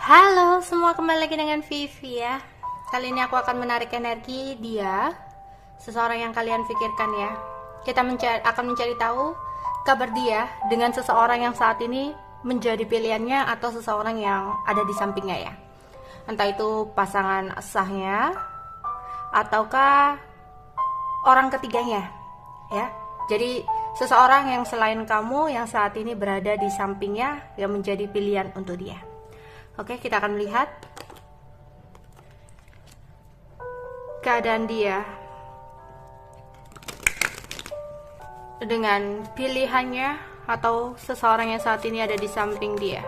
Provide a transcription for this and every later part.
Halo semua, kembali lagi dengan Vivi ya. Kali ini aku akan menarik energi dia, seseorang yang kalian pikirkan ya. Kita akan mencari tahu kabar dia dengan seseorang yang saat ini menjadi pilihannya atau seseorang yang ada di sampingnya ya. Entah itu pasangan sahnya ataukah orang ketiganya ya. Jadi seseorang yang selain kamu yang saat ini berada di sampingnya yang menjadi pilihan untuk dia. Oke, kita akan melihat keadaan dia dengan pilihannya atau seseorang yang saat ini ada di samping dia.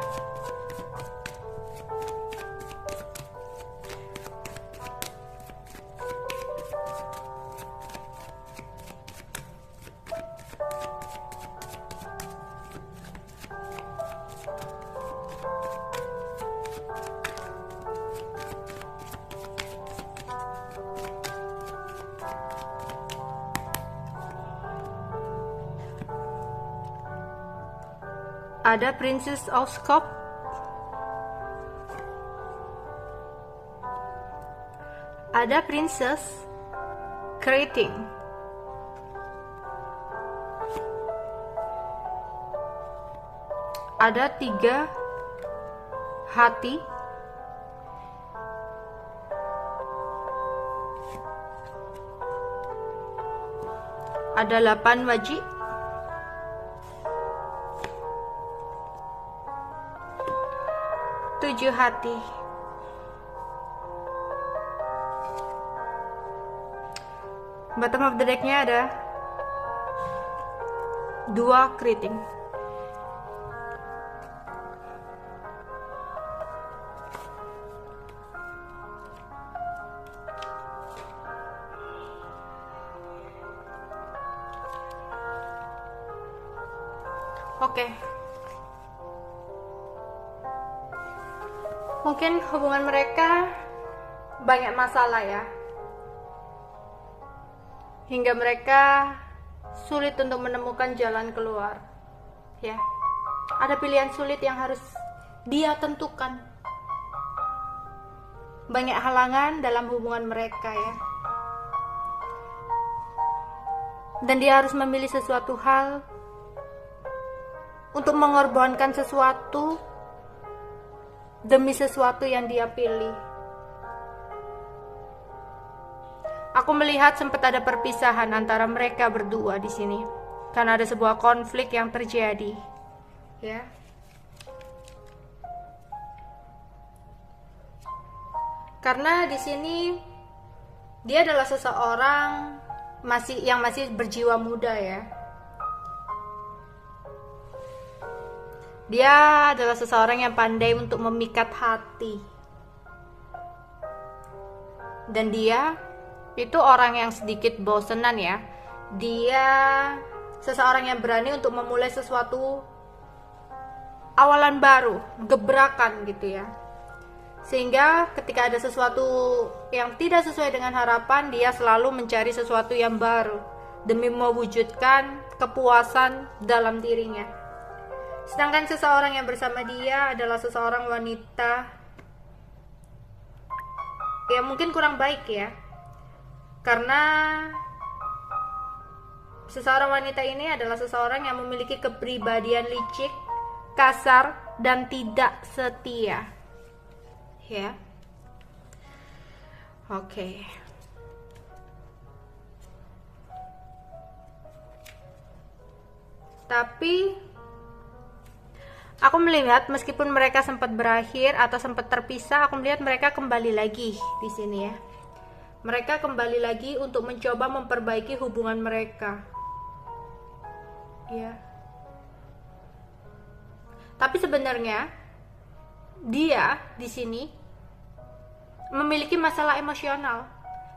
Ada Princess of Cups, ada Princess Creating, ada 3 hati, ada 8 wajib, tujuh hati. Bottom of the decknya ada 2 keriting. Oke. Mungkin hubungan mereka banyak masalah ya, hingga mereka sulit untuk menemukan jalan keluar ya. Ada pilihan sulit yang harus dia tentukan. Banyak halangan dalam hubungan mereka ya, dan dia harus memilih sesuatu hal untuk mengorbankan sesuatu demi sesuatu yang dia pilih. Aku melihat sempat ada perpisahan antara mereka berdua di sini karena ada sebuah konflik yang terjadi, ya. Karena di sini dia adalah seseorang yang masih berjiwa muda ya. Dia adalah seseorang yang pandai untuk memikat hati. Dan dia itu orang yang sedikit bosenan ya. Dia seseorang yang berani untuk memulai sesuatu awalan baru, gebrakan gitu ya. Sehingga ketika ada sesuatu yang tidak sesuai dengan harapan, dia selalu mencari sesuatu yang baru demi mewujudkan kepuasan dalam dirinya. Sedangkan seseorang yang bersama dia adalah seseorang wanita yang mungkin kurang baik ya. Karena seseorang wanita ini adalah seseorang yang memiliki kepribadian licik, kasar, dan tidak setia. Ya. Oke. Tapi aku melihat meskipun mereka sempat berakhir atau sempat terpisah, aku melihat mereka kembali lagi di sini ya. Mereka kembali lagi untuk mencoba memperbaiki hubungan mereka. Ya. Tapi sebenarnya dia di sini memiliki masalah emosional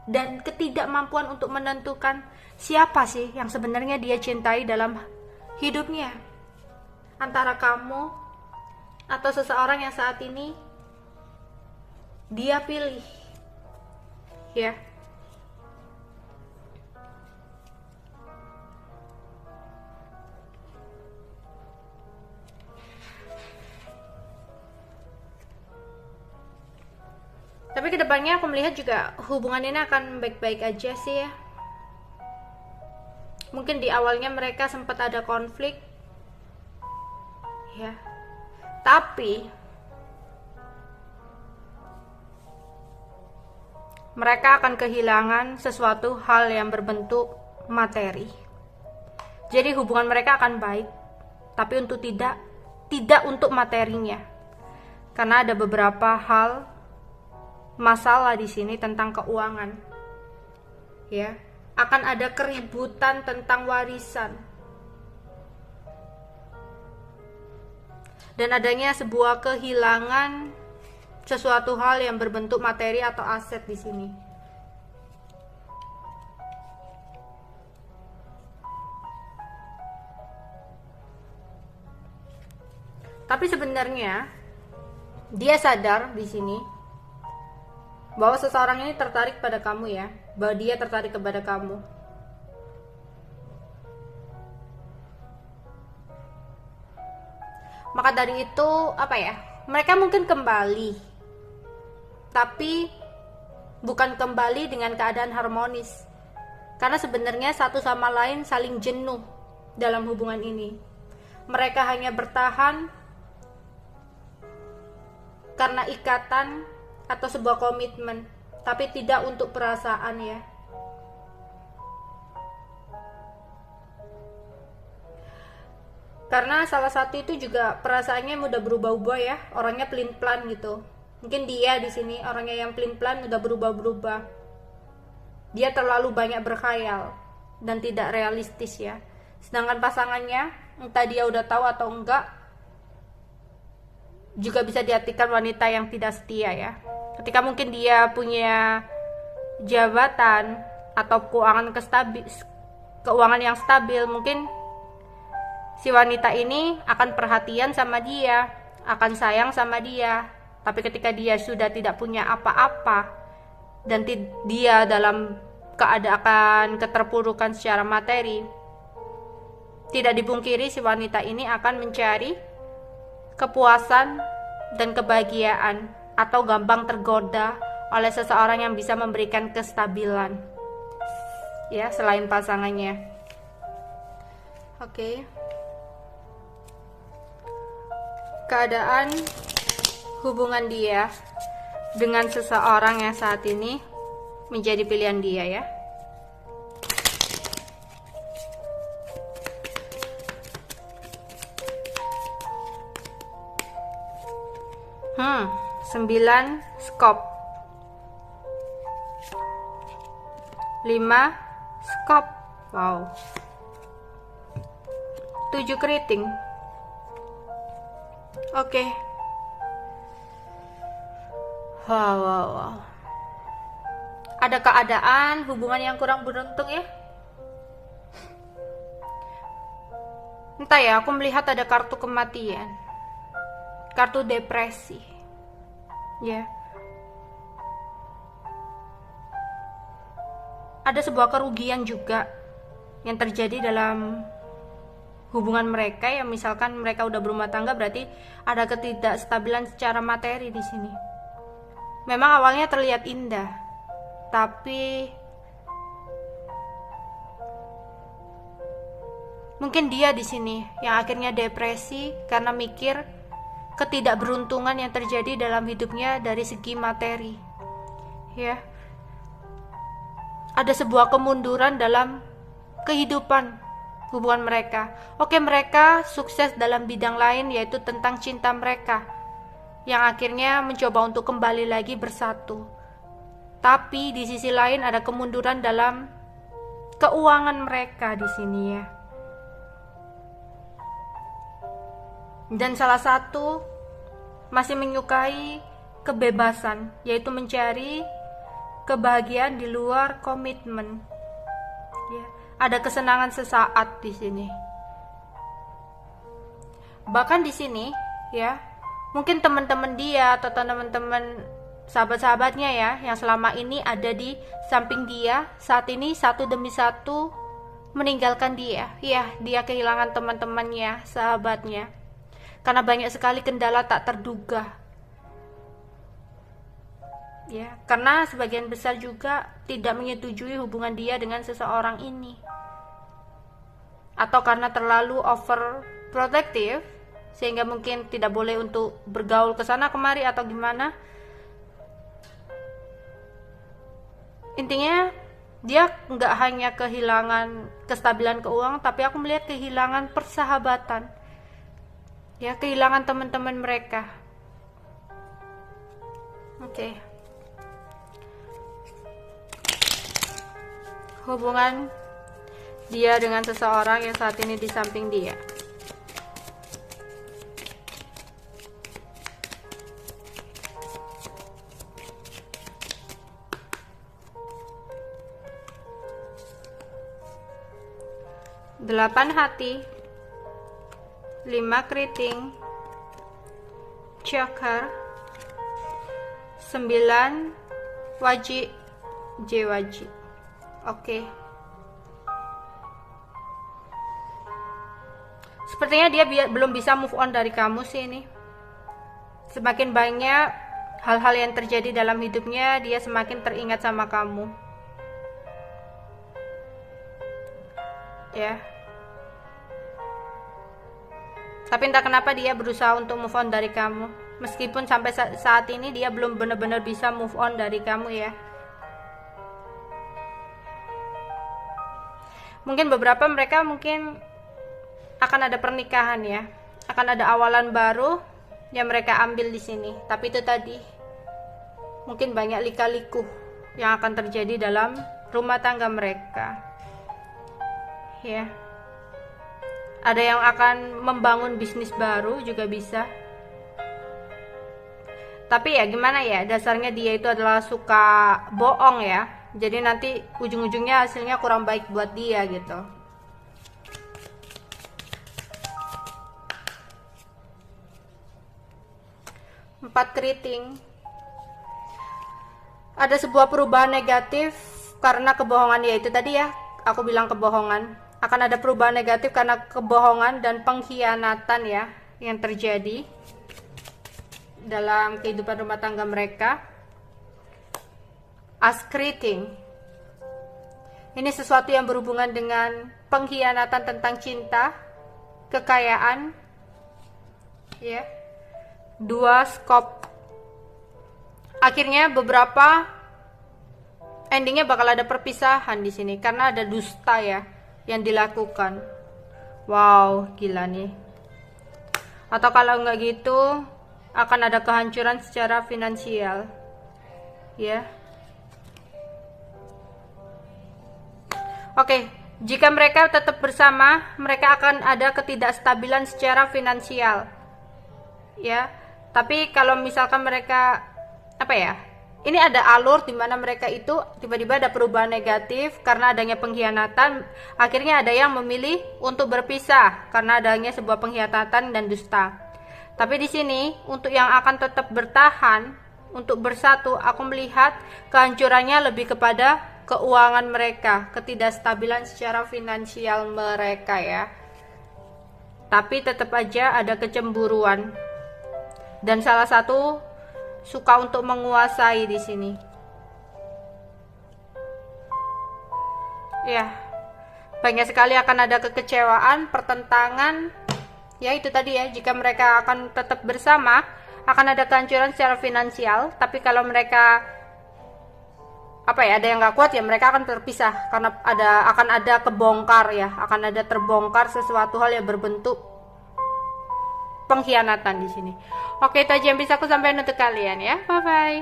dan ketidakmampuan untuk menentukan siapa sih yang sebenarnya dia cintai dalam hidupnya. Antara kamu atau seseorang yang saat ini dia pilih ya. Tapi kedepannya aku melihat juga hubungan ini akan baik-baik aja sih ya. Mungkin di awalnya mereka sempat ada konflik ya, tapi mereka akan kehilangan sesuatu hal yang berbentuk materi. Jadi hubungan mereka akan baik, tapi untuk tidak untuk materinya. Karena ada beberapa hal masalah di sini tentang keuangan. Ya, akan ada keributan tentang warisan. Dan adanya sebuah kehilangan sesuatu hal yang berbentuk materi atau aset di sini. Tapi sebenarnya dia sadar di sini bahwa seseorang ini tertarik pada kamu ya, bahwa dia tertarik kepada kamu. Maka dari itu apa ya? Mereka mungkin kembali, tapi bukan kembali dengan keadaan harmonis. Karena sebenarnya satu sama lain saling jenuh dalam hubungan ini. Mereka hanya bertahan karena ikatan atau sebuah komitmen, tapi tidak untuk perasaan ya. Karena salah satu itu juga perasaannya mudah berubah-ubah ya, orangnya pelin-pelan gitu. Mungkin dia di sini orangnya yang pelin-pelan mudah berubah-berubah. Dia terlalu banyak berkhayal dan tidak realistis ya. Sedangkan pasangannya, entah dia udah tahu atau enggak, juga bisa diartikan wanita yang tidak setia ya. Ketika mungkin dia punya jabatan atau keuangan yang stabil, mungkin si wanita ini akan perhatian sama dia, akan sayang sama dia. Tapi ketika dia sudah tidak punya apa-apa dan dia dalam keadaan keterpurukan secara materi, tidak dipungkiri si wanita ini akan mencari kepuasan dan kebahagiaan atau gampang tergoda oleh seseorang yang bisa memberikan kestabilan ya, selain pasangannya. Oke. Keadaan hubungan dia dengan seseorang yang saat ini menjadi pilihan dia ya. Sembilan skop, 5 skop, wow, 7 keriting. Oke. Wow. Ada keadaan hubungan yang kurang beruntung ya. Entah ya, aku melihat ada kartu kematian, kartu depresi. Ya. Ada sebuah kerugian juga yang terjadi dalam hubungan mereka ya. Misalkan mereka udah berumah tangga, berarti ada ketidakstabilan secara materi di sini. Memang awalnya terlihat indah, tapi mungkin dia di sini yang akhirnya depresi karena mikir ketidakberuntungan yang terjadi dalam hidupnya dari segi materi. Ya. Ada sebuah kemunduran dalam kehidupan hubungan mereka. Oke, mereka sukses dalam bidang lain, yaitu tentang cinta mereka, yang akhirnya mencoba untuk kembali lagi bersatu. Tapi di sisi lain ada kemunduran dalam keuangan mereka di sini ya. Dan salah satu masih menyukai kebebasan, yaitu mencari kebahagiaan di luar komitmen. Ya, ada kesenangan sesaat di sini. Bahkan di sini, ya, mungkin teman-teman dia atau teman-teman sahabat-sahabatnya ya, yang selama ini ada di samping dia, saat ini satu demi satu meninggalkan dia. Ya, dia kehilangan teman-temannya, sahabatnya. Karena banyak sekali kendala tak terduga ya, karena sebagian besar juga tidak menyetujui hubungan dia dengan seseorang ini, atau karena terlalu overprotective sehingga mungkin tidak boleh untuk bergaul ke sana kemari atau gimana. Intinya dia nggak hanya kehilangan kestabilan keuangan, tapi aku melihat kehilangan persahabatan, ya, kehilangan teman-teman mereka. Oke. Hubungan dia dengan seseorang yang saat ini di samping dia. Delapan hati, 5 keriting, Joker, 9 wajib, J wajib. Oke. Sepertinya dia belum bisa move on dari kamu sih ini. Semakin banyak hal-hal yang terjadi dalam hidupnya, dia semakin teringat sama kamu. Ya. Tapi entah kenapa dia berusaha untuk move on dari kamu. Meskipun sampai saat ini dia belum benar-benar bisa move on dari kamu ya. Mungkin beberapa mereka mungkin akan ada pernikahan ya. Akan ada awalan baru yang mereka ambil di sini. Tapi itu tadi, mungkin banyak lika-liku yang akan terjadi dalam rumah tangga mereka. Ya. Ada yang akan membangun bisnis baru juga bisa. Tapi ya gimana ya, dasarnya dia itu adalah suka bohong ya. Jadi nanti ujung-ujungnya hasilnya kurang baik buat dia gitu. Empat keriting. Ada sebuah perubahan negatif karena kebohongan, ya itu tadi ya, aku bilang kebohongan. Akan ada perubahan negatif karena kebohongan dan pengkhianatan ya yang terjadi dalam kehidupan rumah tangga mereka. As keriting. Ini sesuatu yang berhubungan dengan pengkhianatan tentang cinta, kekayaan, ya. 2 skop. Akhirnya beberapa endingnya bakal ada perpisahan di sini karena ada dusta ya yang dilakukan. Wow, gila nih. Atau kalau nggak gitu, akan ada kehancuran secara finansial, ya. Oke, jika mereka tetap bersama, mereka akan ada ketidakstabilan secara finansial, ya. Tapi kalau misalkan mereka apa ya? Ini ada alur di mana mereka itu tiba-tiba ada perubahan negatif karena adanya pengkhianatan. Akhirnya ada yang memilih untuk berpisah karena adanya sebuah pengkhianatan dan dusta. Tapi di sini untuk yang akan tetap bertahan, untuk bersatu, aku melihat kehancurannya lebih kepada keuangan mereka, ketidakstabilan secara finansial mereka ya. Tapi tetap aja ada kecemburuan. Dan salah satu suka untuk menguasai di sini. Ya, banyak sekali akan ada kekecewaan, pertentangan. Ya itu tadi ya, jika mereka akan tetap bersama, akan ada kehancuran secara finansial. Tapi kalau mereka apa ya, ada yang nggak kuat ya, mereka akan terpisah karena akan ada kebongkar ya, akan ada terbongkar sesuatu hal yang berbentuk pengkhianatan di sini. Oke, itu aja yang bisa aku sampaikan untuk kalian ya. Bye bye.